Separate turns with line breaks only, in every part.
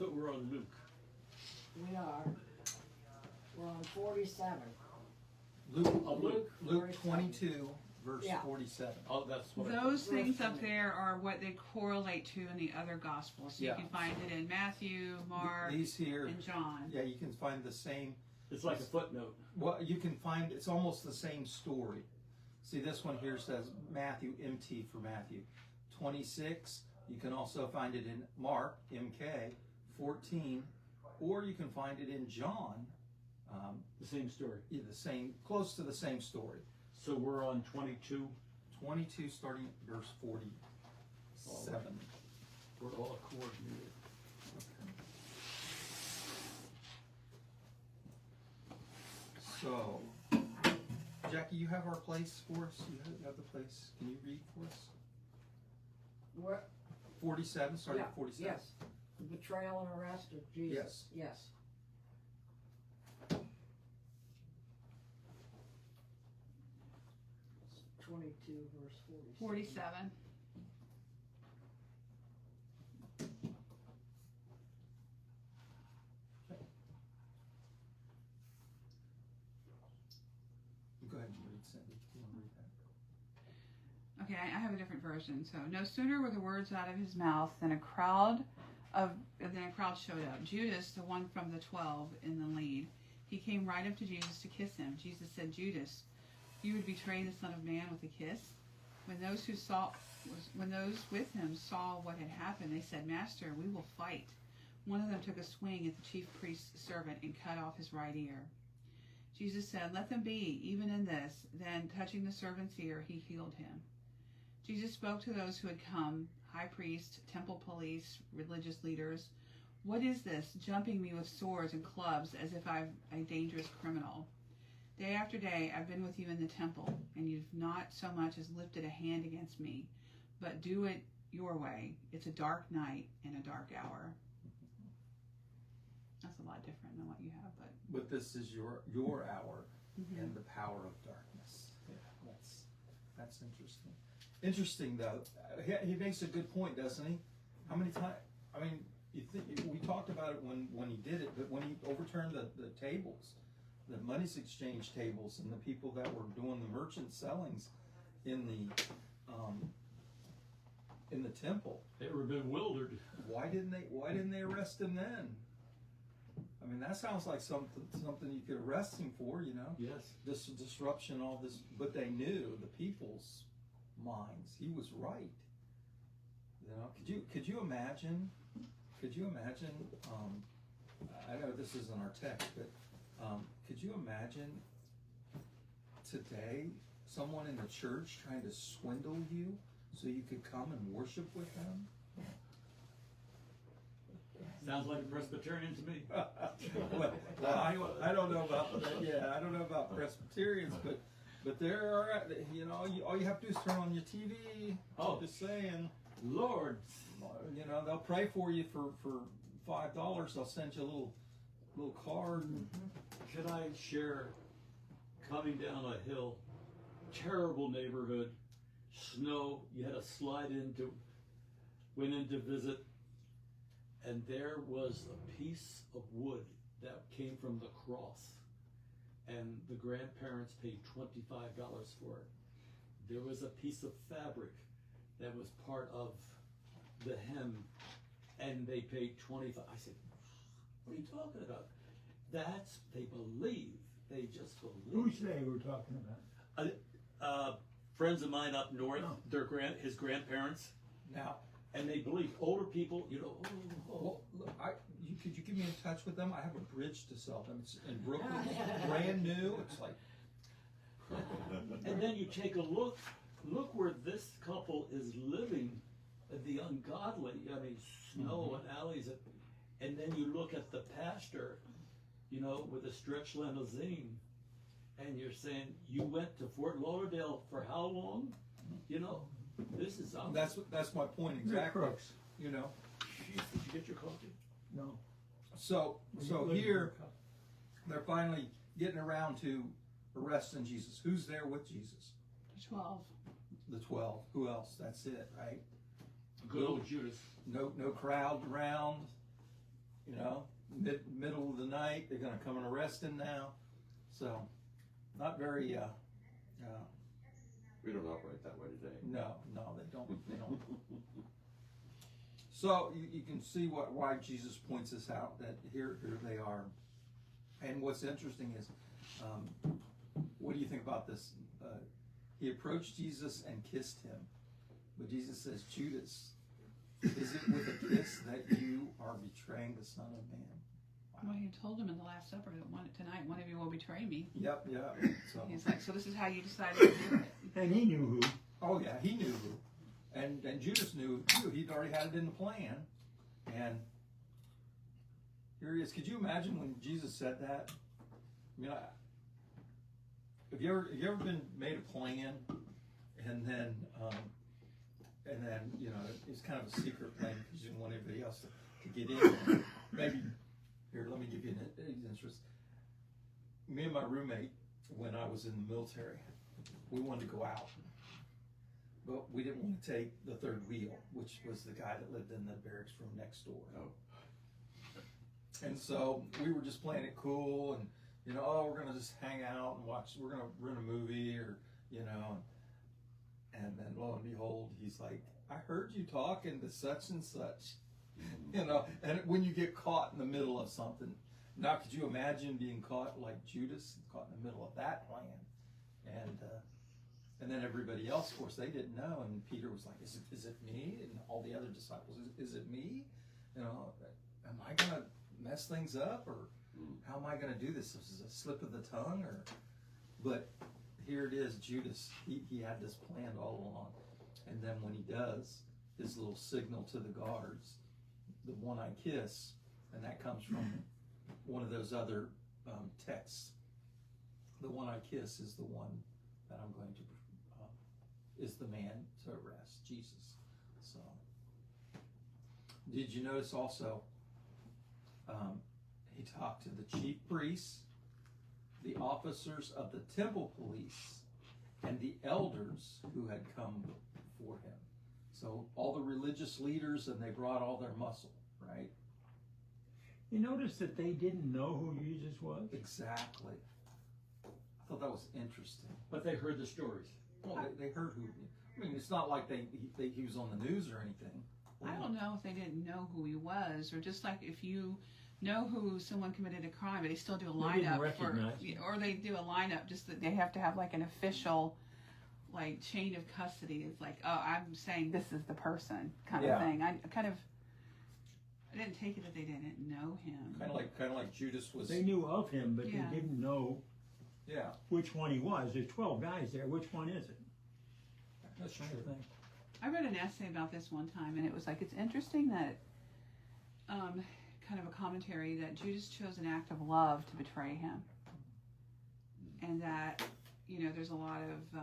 thought we were on Luke.
We are. We're on 47.
Luke 22, verse 47.
Oh, that's what
Those things up there are what they correlate to in the other Gospels. So you can find it in Matthew, Mark,
These here,
and John.
Yeah, you can find the same.
It's like a footnote.
Well, you can find, it's almost the same story. See, this one here says Matthew, MT for Matthew. 26, you can also find it in Mark, MK, 14, or you can find it in John.
The same story.
Yeah, the same, close to the same story.
So we're on 22.
22, starting at verse 47.
We're all coordinated.
So, Jackie, you have our place for us? You have the place. Can you read for us?
What?
47, starting at 47.
Yes. The betrayal and arrest of Jesus. Yes. 22, verse 47.
47.
Go ahead and read, Cindy. You want to read that?
Okay, I have a different version. So, no sooner were the words out of his mouth than a crowd showed up. Judas, the one from the 12, in the lead. He came right up to Jesus to kiss him. Jesus said, "Judas, you would betray the Son of Man with a kiss?" When those with him saw what had happened, they said, "Master, we will fight." One of them took a swing at the chief priest's servant and cut off his right ear. Jesus said, "Let them be, even in this." Then, touching the servant's ear, he healed him. Jesus spoke to those who had come, high priest, temple police, religious leaders. "What is this, jumping me with swords and clubs as if I'm a dangerous criminal? Day after day I've been with you in the temple, and you've not so much as lifted a hand against me. But do it your way. It's a dark night and a dark hour." That's a lot different than what you have,
But this is your hour and the power of darkness. Yeah, that's interesting. Interesting, though. He makes a good point, doesn't he? How many times? I mean, we talked about it when he did it, but when he overturned the tables, the money exchange tables, and the people that were doing the merchant sellings in the temple,
They were bewildered.
why didn't they arrest him then? I mean, that sounds like something you could arrest him for, you know?
Yes.
This disruption, all this, but they knew the people's minds. He was right. You know, could you imagine? I know this isn't our text, but could you imagine today someone in the church trying to swindle you so you could come and worship with them?
Sounds like a Presbyterian to me.
well, I don't know about that. Yeah, I don't know about Presbyterians, but there are, you know, all you have to do is turn on your TV.
Oh,
just saying,
Lord,
you know, they'll pray for you for $5. They'll send you a little card.
Can I share? Coming down a hill, terrible neighborhood, snow. You had to went in to visit. And there was a piece of wood that came from the cross, and the grandparents paid $25 for it. There was a piece of fabric that was part of the hem, and they paid $25. I said, "What are you talking about?" They believe. They just believe.
Who's they we're talking about?
Friends of mine up north, his grandparents.
Now,
and they believe. Older people, you know.
Well, look, could you get me in touch with them? I have a bridge to sell them. It's in Brooklyn, brand new. It's like.
And then you take a look where this couple is living, the ungodly. I mean, snow and alleys, and then you look at the pastor, you know, with a stretch limousine, and you're saying, "You went to Fort Lauderdale for how long?" You know. This is
That's my point exactly. You know.
Jeez, did you get your coffee?
No.
So here they're finally getting around to arresting Jesus. Who's there with Jesus?
The 12.
The 12. Who else? That's it, right?
Good old Judas.
No crowd around. middle of the night. They're going to come and arrest him now. So, not very.
We don't operate that way today.
No, they don't. They don't. So you can see why Jesus points this out, that here they are. And what's interesting is, what do you think about this? He approached Jesus and kissed him. But Jesus says, Judas, is it with a kiss that you are betraying the Son of Man? Wow.
Well, he told him in the Last Supper that tonight one of you will betray me.
Yep. So
He's like, so this is how you decided to do it.
And he knew who.
oh yeah, he knew who. And Judas knew too. He'd already had it in the plan. And here he is. Could you imagine when Jesus said that? I mean, have you ever been made a plan, and then you know, it's kind of a secret plan because you didn't want anybody else to get in. Maybe here, let me give you an interest. Me and my roommate, when I was in the military, we wanted to go out. But we didn't want to take the third wheel, which was the guy that lived in the barracks room next door.
Oh.
And so we were just playing it cool, and you know, oh, we're gonna just hang out and watch. We're gonna rent a movie, or you know. And then lo and behold, he's like, "I heard you talking to such and such," you know. And when you get caught in the middle of something, now could you imagine being caught like Judas, caught in the middle of that plan? And then everybody else, of course, they didn't know. And Peter was like, is it me? And all the other disciples, is it me? You know, am I going to mess things up? Or how am I going to do this? This is a slip of the tongue? But here it is, Judas, he had this planned all along. And then when he does, his little signal to the guards, the one-eye kiss, and that comes from one of those other texts. The one-eye kiss is the one that I'm going to is the man to arrest, Jesus. So, did you notice also, he talked to the chief priests, the officers of the temple police, and the elders who had come before him. So, all the religious leaders, and they brought all their muscle, right?
You notice that they didn't know who Jesus was?
Exactly. I thought that was interesting.
But they heard the stories.
Well, they heard who. I mean, it's not like he was on the news or anything.
I don't know if they didn't know who he was, or just like if you know who someone committed a crime, but they still do a
They didn't
lineup
recognize him.
or they do a lineup just that they have to have like an official like chain of custody. It's like, oh, I'm saying this is the person kind of thing. I didn't take it that they didn't know him.
Kind of like Judas was.
They knew of him, but
Yeah.
they didn't know which one he was. There's 12 guys there. Which one is it?
That's
Kind of
true.
thing.
I read an essay about this one time, and it was like, it's interesting that, kind of a commentary that Judas chose an act of love to betray him. And that, you know, there's a lot of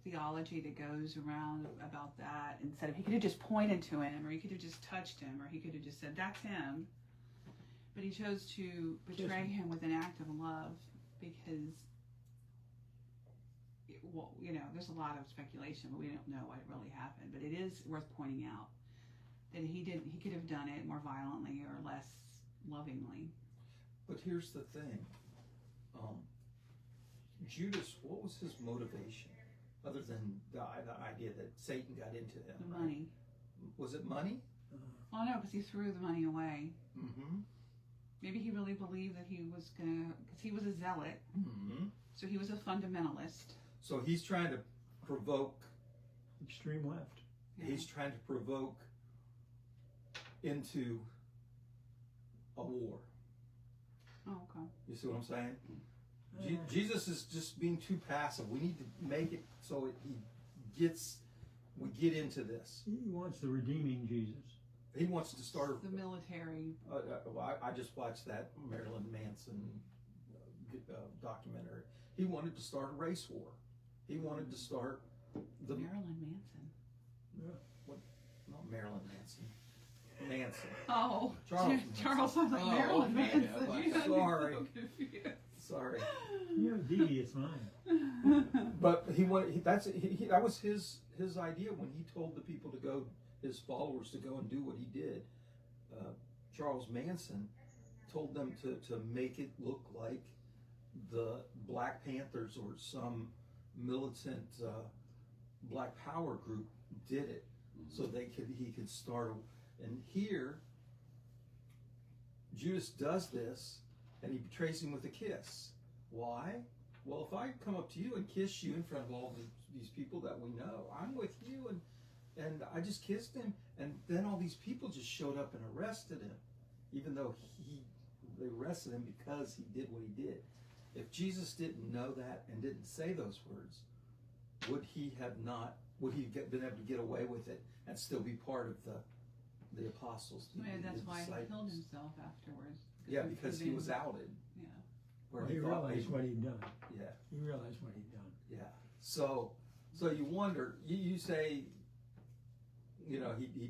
theology that goes around about that. Instead of, he could have just pointed to him, or he could have just touched him, or he could have just said, that's him. But he chose to betray him with an act of love because, well, you know, there's a lot of speculation, but we don't know what really happened. But it is worth pointing out that he could have done it more violently or less lovingly.
But here's the thing. Judas, what was his motivation? Other than the idea that Satan got into him.
The
right?
money.
Was it money?
Oh no, because he threw the money away.
Mm-hmm.
Maybe he really believed that he was gonna, because he was a zealot.
Mm-hmm.
So he was a fundamentalist.
So he's trying to provoke.
Extreme left.
Yeah.
He's trying to provoke into a war.
Oh, okay.
You see what I'm saying?
Yeah.
Jesus is just being too passive. We need to make it so we get into this.
He wants the redeeming Jesus.
He wants to start.
The military.
I just watched that Marilyn Manson documentary. He wanted to start a race war. He wanted to start the
Marilyn Manson.
not Marilyn Manson. Manson.
Oh,
Charles
Charles sounds like
Oh,
Marilyn
okay.
Manson.
Yeah,
You got me
sorry.
so confused.
Sorry,
You have devious mind.
but he wanted. That was his idea when he told the people to go, his followers to go and do what he did. Charles Manson told them to make it look like the Black Panthers or some militant Black Power group did it, so he could start. And here, Judas does this, and he betrays him with a kiss. Why? Well, if I come up to you and kiss you in front of all these people that we know, I'm with you, and I just kissed him, and then all these people just showed up and arrested him, even though they arrested him because he did what he did. If Jesus didn't know that and didn't say those words, would he been able to get away with it and still be part of the apostles?
Maybe that's why he
disciples?
killed himself afterwards.
Yeah, because he was outed.
Yeah.
Where
He
thought
realized what he'd done.
Yeah.
He realized what he'd done.
Yeah. So you wonder. You say, he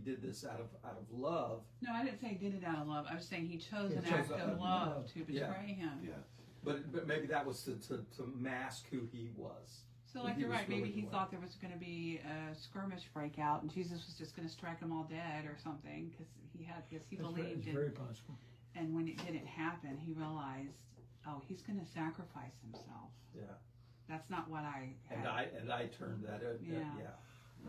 did this out of love.
No, I didn't say he did it out of love. I was saying he chose
He
an
chose
act
out
of
of
love
love.
to betray him.
Yeah.
But maybe that was to mask who he was.
So like
He
you're
was
right, maybe
really
he
the
thought there was going to be a skirmish breakout and Jesus was just going to strike them all dead or something because he believed
It's
in.
very possible.
And when it didn't happen, he realized, oh, he's going to sacrifice himself.
Yeah.
That's not what I had.
And I turned that.
Yeah.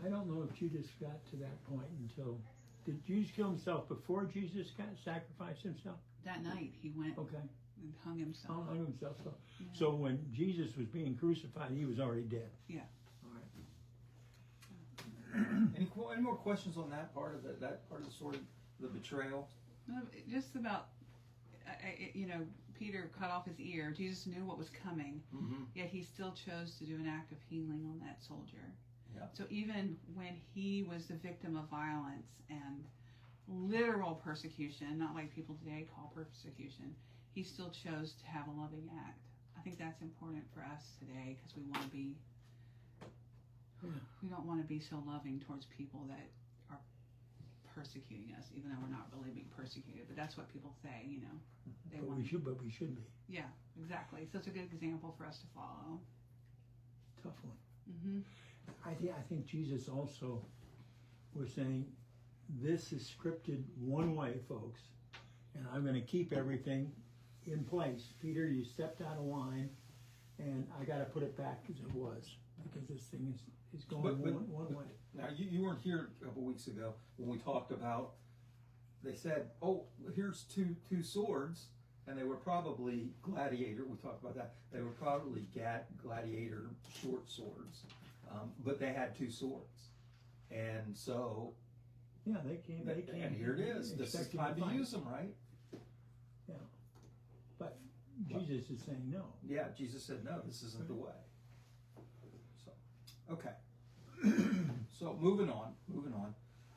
I don't know if Judas got to that point until. Did Judas kill himself before Jesus sacrificed himself?
That night he went
Okay.
and hung himself.
Hung himself. So,
Yeah.
so when Jesus was being crucified, he was already dead.
Yeah.
All right.
Any more questions on that part of that part of the story, the betrayal?
No, just about, Peter cut off his ear. Jesus knew what was coming, yet he still chose to do an act of healing on that soldier.
Yeah.
So even when he was the victim of violence and literal persecution, not like people today call persecution, he still chose to have a loving act. I think that's important for us today because we don't want to be so loving towards people that are persecuting us, even though we're not really being persecuted. But that's what people say, They
But
want.
we should be.
Yeah, exactly. So it's a good example for us to follow.
Tough one.
Mm-hmm.
I think Jesus also was saying, this is scripted one way, folks, and I'm going to keep everything in place. Peter, you stepped out of line, and I got to put it back as it was, because this thing is going one way.
Now, you weren't here a couple weeks ago when we talked about, they said, oh, here's two swords, and they were probably gladiator, we talked about that, they were probably gladiator short swords, but they had two swords. And so,
Yeah, they came.
and here it is, this is
expecting
time to
fight.
use them, right?
Yeah, but Jesus is saying no.
Yeah, Jesus said, no, this isn't the way. So, okay. So moving on.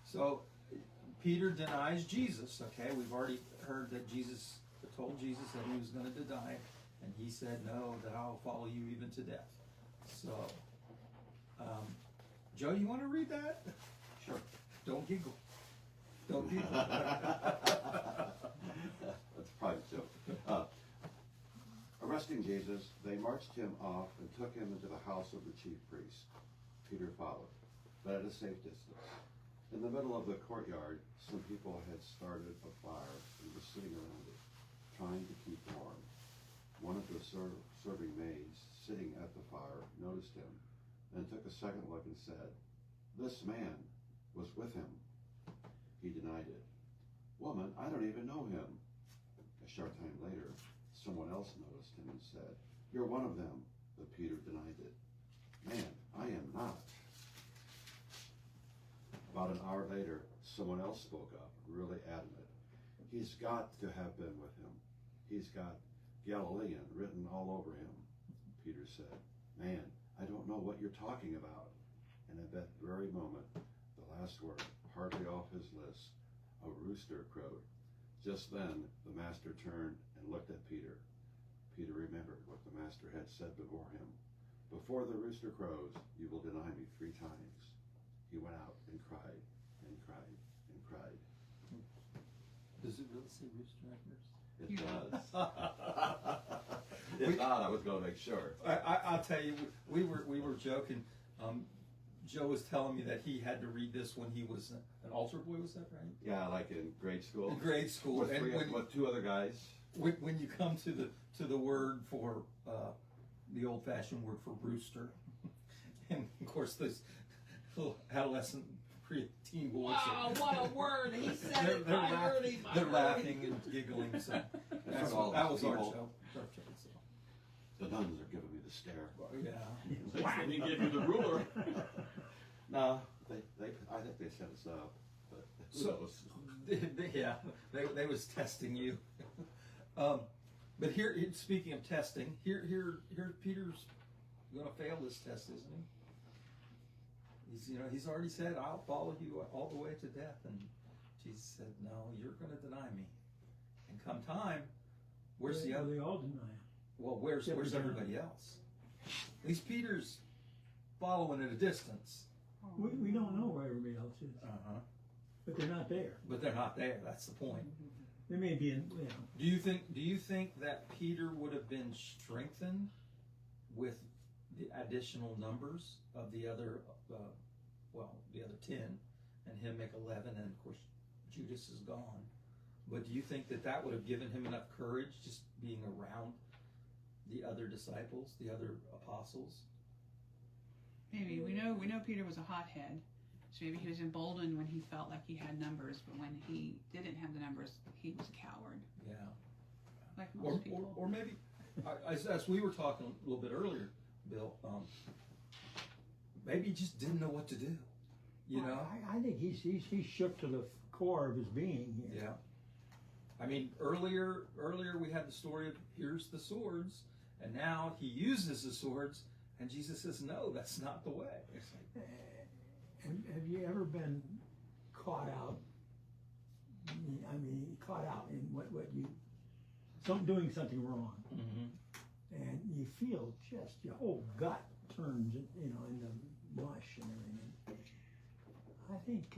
So Peter denies Jesus. Okay, we've already heard that Jesus told Jesus that he was going to deny, and he said, no, that I'll follow you even to death. So, Joe, you want to read that?
Sure.
Don't giggle. Don't giggle.
That's a private joke. Arresting Jesus, they marched him off and took him into the house of the chief priest. Peter followed, but at a safe distance. In the middle of the courtyard, some people had started a fire and were sitting around it, trying to keep warm. One of the serving maids sitting at the fire noticed him and took a second look and said, "This man was with him." He denied it. "Woman, I don't even know him." A short time later, someone else noticed him and said, "You're one of them," but Peter denied it. "Man, I am not." About an hour later, someone else spoke up, really adamant. "He's got to have been with him. He's got Galilean written all over him." Peter said, "Man, I don't know what you're talking about." And at that very moment, the last word, hardly off his lips, a rooster crowed. Just then, the master turned and looked at Peter. Peter remembered what the master had said before him. "Before the rooster crows, you will deny me 3 times." He went out and cried and cried and cried.
Does it really say rooster on yours?
It does. If not, I was going to make sure.
I'll tell you, we were joking. Joe was telling me that he had to read this when he was an altar boy. Was that right?
Yeah, like in grade school.
In grade school,
With,
and
with 2 other guys.
when you come to the word for the old-fashioned word for rooster, and of course those little adolescent preteen boys.
Wow, what a word! He said it.
They're laughing and giggling. So that was our show. So.
The nuns are giving me the stare.
Yeah.
They didn't give you the ruler.
No, I think they set us up. But who
So,
knows?
yeah, they was testing you. But here, speaking of testing, here Peter's going to fail this test, isn't he? He's already said, "I'll follow you all the way to death," and Jesus said, "No, you're going to deny me." And come time, where's the other?
They all deny him.
Well, where's everybody else? At least Peter's following at a distance.
We don't know where everybody else is, but they're not there.
But they're not there. That's the point.
They may be in.
Do you think that Peter would have been strengthened with the additional numbers of the other, the other 10, and him make 11, and of course Judas is gone. But do you think that would have given him enough courage, just being around the other disciples, the other apostles?
Maybe. We know Peter was a hothead, so maybe he was emboldened when he felt like he had numbers, but when he didn't have the numbers, he was a coward.
Yeah.
Like most people.
Or maybe, as we were talking a little bit earlier, Bill, maybe he just didn't know what to do. You know?
I think he's shook to the core of his being here.
Yeah. I mean, earlier we had the story of here's the swords, and now he uses the swords, and Jesus says, "No, that's not the way." It's like,
Have you ever been caught out? I mean, caught out in what you doing something wrong, and you feel just your whole gut turns, in the mush and everything. I think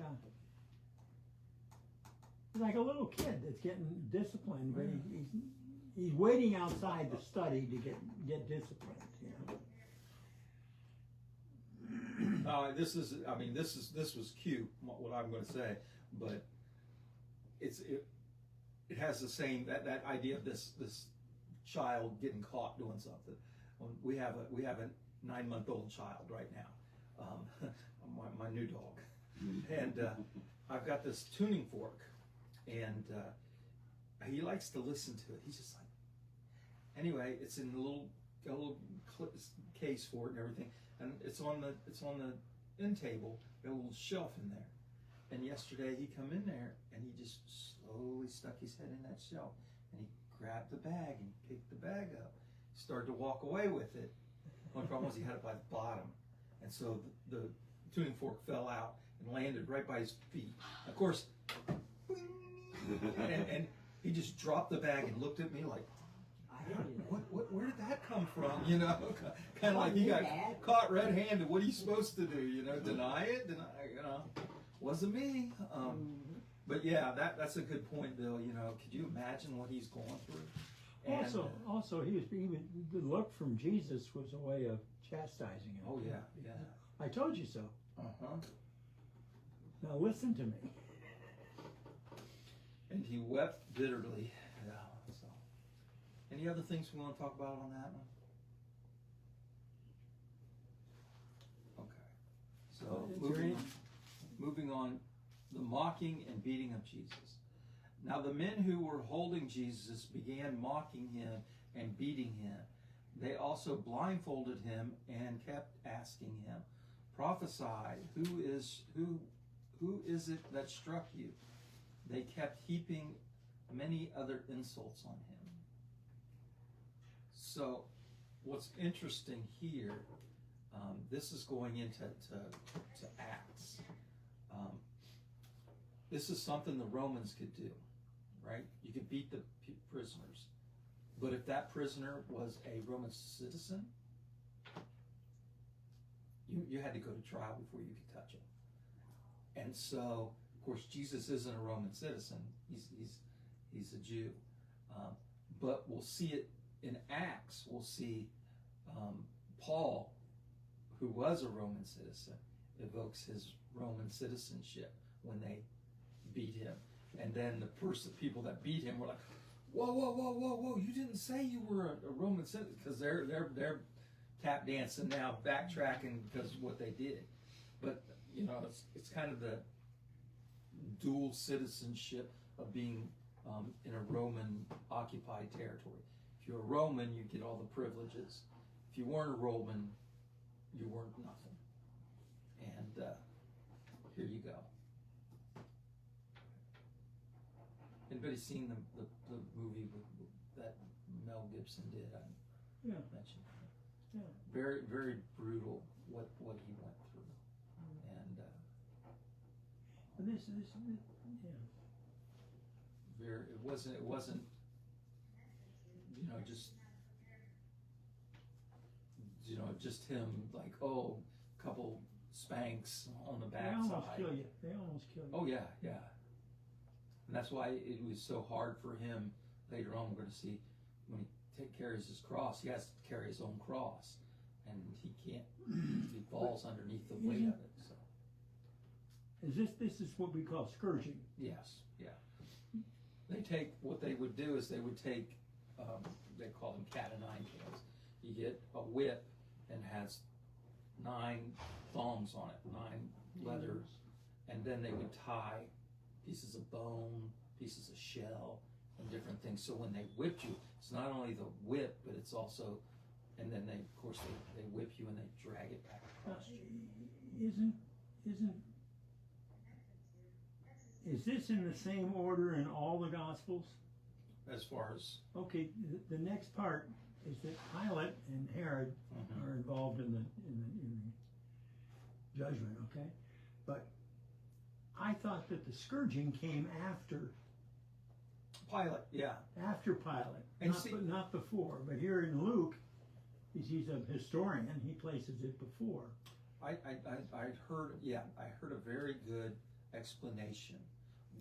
like a little kid that's getting disciplined, but he's waiting outside the study to get disciplined.
this was cute, what I'm going to say, but it has the same that idea of this child getting caught doing something. We have a 9-month-old child right now, my new dog, and I've got this tuning fork, and he likes to listen to it. He's just like, anyway, it's in a little case for it and everything, and it's on the end table. Got a little shelf in there. And yesterday he come in there and he just slowly stuck his head in that shelf, and he grabbed the bag and picked the bag up. Started to walk away with it. One problem was he had it by the bottom, and so the tuning fork fell out and landed right by his feet. Of course, and he just dropped the bag and looked at me like, where did that come from? Kind of like he got caught red-handed. What are you supposed to do? Deny it? Wasn't me. But yeah, that's a good point, Bill. Could you imagine what he's going through? And,
also, the look from Jesus was a way of chastising him.
Oh yeah.
I told you so. Now listen to me.
And he wept bitterly. Yeah. So, any other things we want to talk about on that one? Okay. So moving on, the mocking and beating of Jesus. Now the men who were holding Jesus began mocking him and beating him. They also blindfolded him and kept asking him, "Prophesy, who is it that struck you?" They kept heaping many other insults on him. So what's interesting here, this is going into Acts. This is something the Romans could do, right? You could beat the prisoners. But if that prisoner was a Roman citizen, you had to go to trial before you could touch him. And so, of course, Jesus isn't a Roman citizen. He's a Jew. But we'll see it in Acts. We'll see Paul, who was a Roman citizen, evokes his Roman citizenship when they beat him. And then the people that beat him were like, whoa, you didn't say you were a Roman citizen, because they're tap dancing now, backtracking because of what they did. But it's kind of the dual citizenship of being in a Roman occupied territory. If you're a Roman, you get all the privileges. If you weren't a Roman, you weren't nothing. And here you go. Anybody seen the movie that Mel Gibson did? I
Yeah.
mentioned.
Yeah.
Very, very brutal what he went through, and
This, yeah.
very. It wasn't just him like, oh, couple spanks on the
They
backside.
almost kill you. They almost kill you.
Oh yeah. And that's why it was so hard for him. Later on, we're going to see when he carries his cross, he has to carry his own cross, and he can't. He falls underneath the weight of it. So
This is what we call scourging.
yes, yeah. They take what they would do is they would take. They call them cat o' nine tails. You get a whip and has 9 thongs on it, 9 leathers, and then they would tie pieces of bone, pieces of shell, and different things. So when they whipped you, it's not only the whip, but it's also, and then they whip you and they drag it back across you.
Is this in the same order in all the Gospels?
As far as
Okay, the next part is that Pilate and Herod are involved in the judgment. Okay, but I thought that the scourging came after
Pilate, yeah.
After Pilate,
And
not before. But here in Luke, he's a historian. He places it before.
I heard a very good explanation.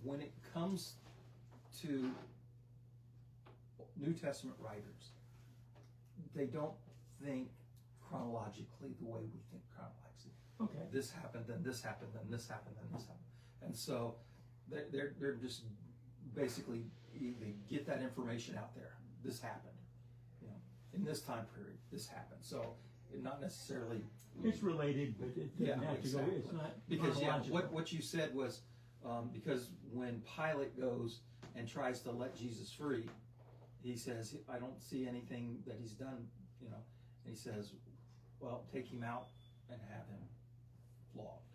When it comes to New Testament writers, they don't think chronologically the way we think chronologically.
Okay.
This happened, then this happened, then this happened, then this happened, and so they're just basically they get that information out there. This happened, in this time period. This happened. So not necessarily.
It's related, but it doesn't have
exactly.
to go. It's not
Because
chronological.
what you said was because when Pilate goes and tries to let Jesus free, he says, I don't see anything that he's done, and he says, well, take him out and have him flogged.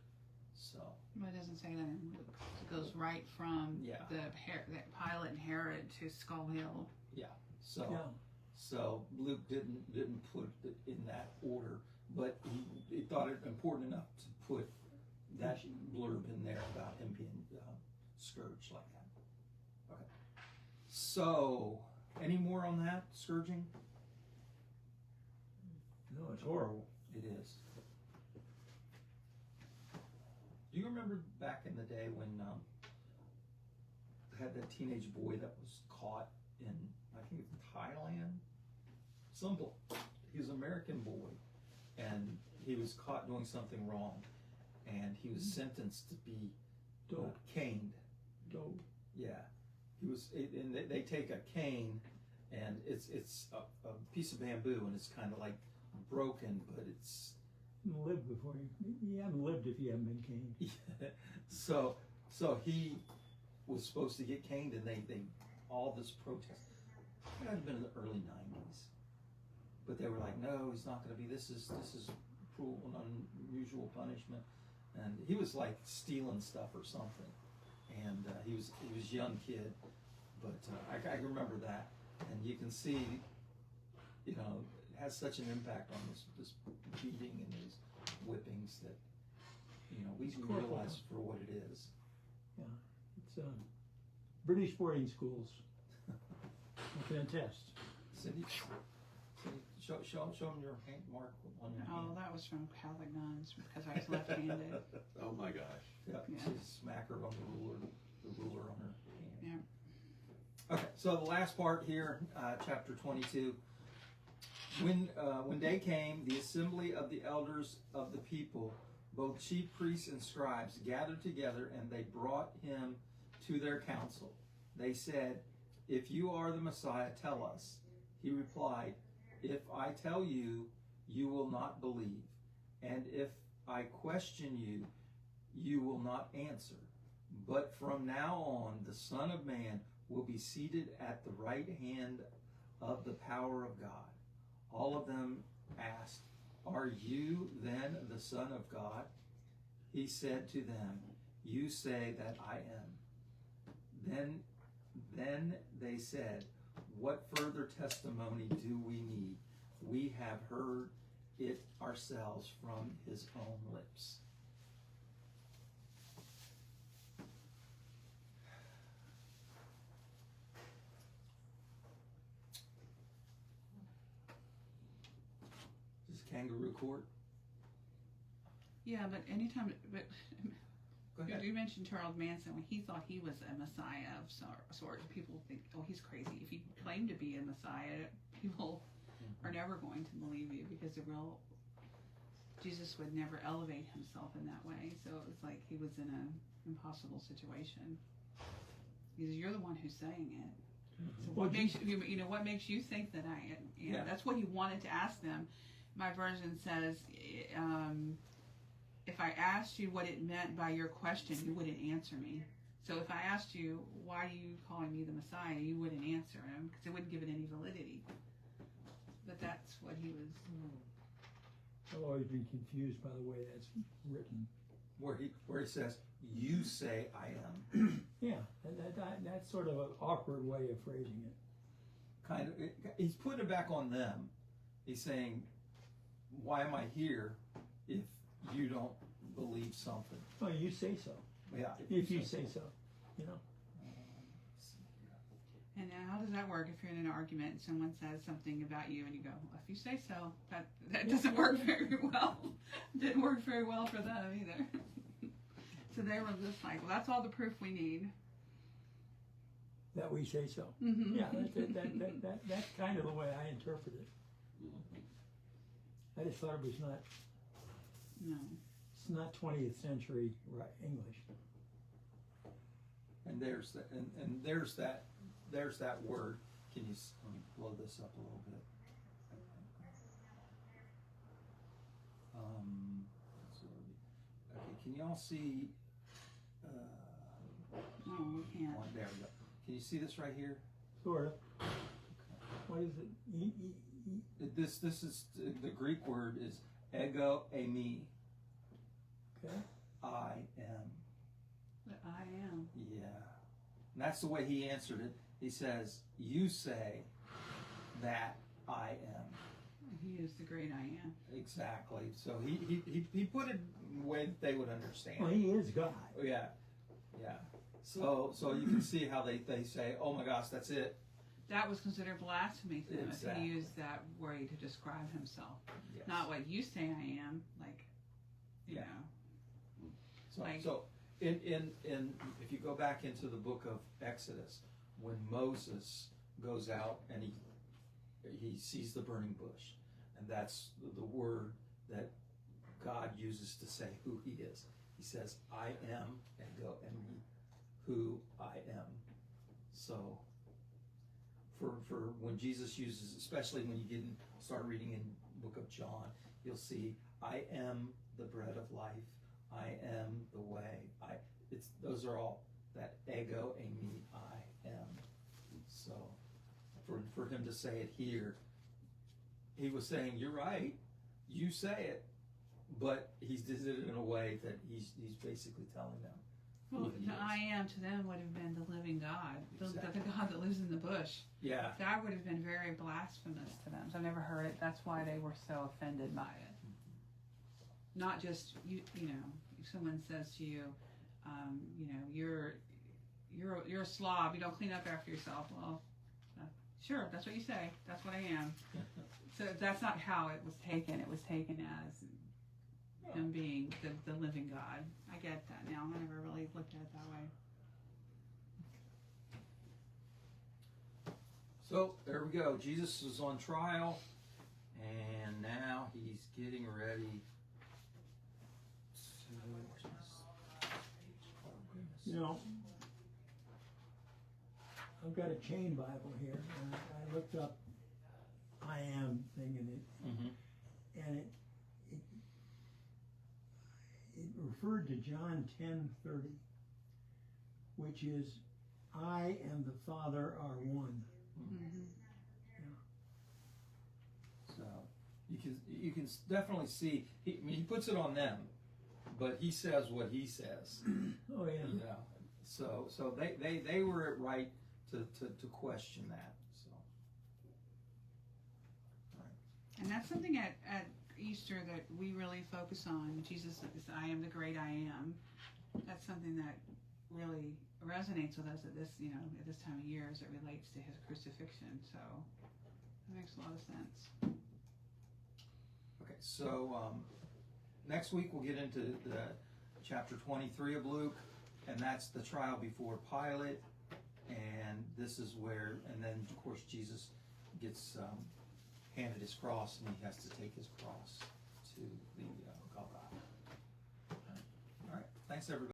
So.
But it doesn't say that in Luke. It goes right from
Yeah.
the Pilate and Herod to Skull Hill.
Yeah. So.
Yeah.
So Luke didn't put it in that order, but he thought it important enough to put that blurb in there about him being scourged like that. Okay. So, any more on that scourging?
No, it's horrible.
It is. Do you remember back in the day when had that teenage boy that was caught in, I think it's Thailand? He was an American boy, and he was caught doing something wrong, and he was sentenced to be caned.
Dope.
Yeah, he was, and they take a cane, and it's a piece of bamboo, and it's kind of like broken, but it's.
You lived before you haven't lived if you haven't been caned.
So he was supposed to get caned, and they all this protest. It had been in the early 90s, but they were like, no, he's not going to be. This is cruel and unusual punishment, and he was like stealing stuff or something, and he was a young kid, but I remember that, and you can see, it has such an impact on this beating and these whippings that we realize for what it is.
Yeah, it's British boarding schools. I can attest.
Cindy, show them your hand mark on your hand.
Oh, that was from Catholic nuns because I was left-handed.
Oh my gosh.
Yeah,
Yeah.
she smack her on the ruler on her hand.
Yeah.
Okay, so the last part here, chapter 22. When day came, the assembly of the elders of the people, both chief priests and scribes, gathered together, and they brought him to their council. They said, "If you are the Messiah, tell us." He replied, "If I tell you, you will not believe. And if I question you, you will not answer. But from now on, the Son of Man will be seated at the right hand of the power of God." All of them asked, "Are you then the Son of God?" He said to them, "You say that I am." Then they said, "What further testimony do we need? We have heard it ourselves from his own lips." This is kangaroo court.
Yeah, but anytime, but
Go ahead.
you mentioned Charles Manson when he thought he was a Messiah of sort. People think, oh, he's crazy. If you claim to be a Messiah, people are never going to believe you because Jesus would never elevate himself in that way. So it was like he was in an impossible situation. Because you're the one who's saying it. So what makes what makes you think that I am?
Yeah.
That's what he wanted to ask them. My version says, if I asked you what it meant by your question, you wouldn't answer me. So if I asked you, why are you calling me the Messiah, you wouldn't answer him because it wouldn't give it any validity. But that's what he was.
I've always been confused by the way that's written.
Where he says, "You say I am."
Yeah, that's sort of an awkward way of phrasing it.
Kind of, he's putting it back on them. He's saying, "Why am I here if you don't believe something?"
Oh, you say so.
Yeah.
If you say so, you know.
And how does that work if you're in an argument and someone says something about you and you go, well, if you say so, that doesn't work very well. Didn't work very well for them either. So they were just like, well, that's all the proof we need.
That we say so.
Mm-hmm.
Yeah, that's kind of the way I interpret it. I just thought it was not.
No.
It's not 20th century English.
And there's that, and there's that word. Can you let me blow this up a little bit? Okay, can y'all see?
No, we can't.
There we go. Can you see this right here?
Sort of. What is it?
This is the Greek word is ego eimi.
Okay.
I am.
But I am.
Yeah. And that's the way he answered it. He says, "You say that I am."
He is the great I am.
Exactly. So he put it in a way that they would understand.
Well, he is God.
Yeah. Yeah. So you can see how they say, "Oh my gosh, that's it."
That was considered blasphemy to them if
Exactly.
he used that word to describe himself.
Yes.
Not what you say I am, like, you
Yeah.
know.
So,
Like-
so in if you go back into the book of Exodus, when Moses goes out and he sees the burning bush, and that's the word that God uses to say who he is. He says, "I am," and go and me, who I am. So for when Jesus uses, especially when you start reading in the book of John, you'll see, "I am the bread of life. I am the way." Those are all that ego eimi, I am. So for him to say it here, he was saying, "You're right, you say it," but he did it in a way that he's basically telling them.
Well,
who he
the
is.
I am to them would have been the living God,
Exactly.
the God that lives in the bush.
Yeah.
That would have been very blasphemous to them. So I've never heard it. That's why they were so offended by it. Not just you know, if someone says to you, you know, you're a slob. You don't clean up after yourself. Well, sure, that's what you say. That's what I am. So that's not how it was taken. It was taken as him being the living God. I get that now. I never really looked at it that way.
So there we go. Jesus is on trial, and now he's getting ready to. Oh, goodness.
You know, I've got a chain Bible here, and I looked up I am thing in it,
Mm-hmm.
and it referred to John 10:30, which is, I and the Father are one.
So you can definitely see. He puts it on them, but he says what he says.
Oh yeah.
You know, so they were right to question that. So,
And that's something at Easter that we really focus on. Jesus is, I am the great I am. That's something that really resonates with us at this, at this time of year as it relates to his crucifixion. So that makes a lot of sense.
okay, so next week we'll get into the chapter 23 of Luke, and that's the trial before Pilate. And this is where, and then of course Jesus gets handed his cross, and he has to take his cross to the Golgotha. All right, thanks everybody.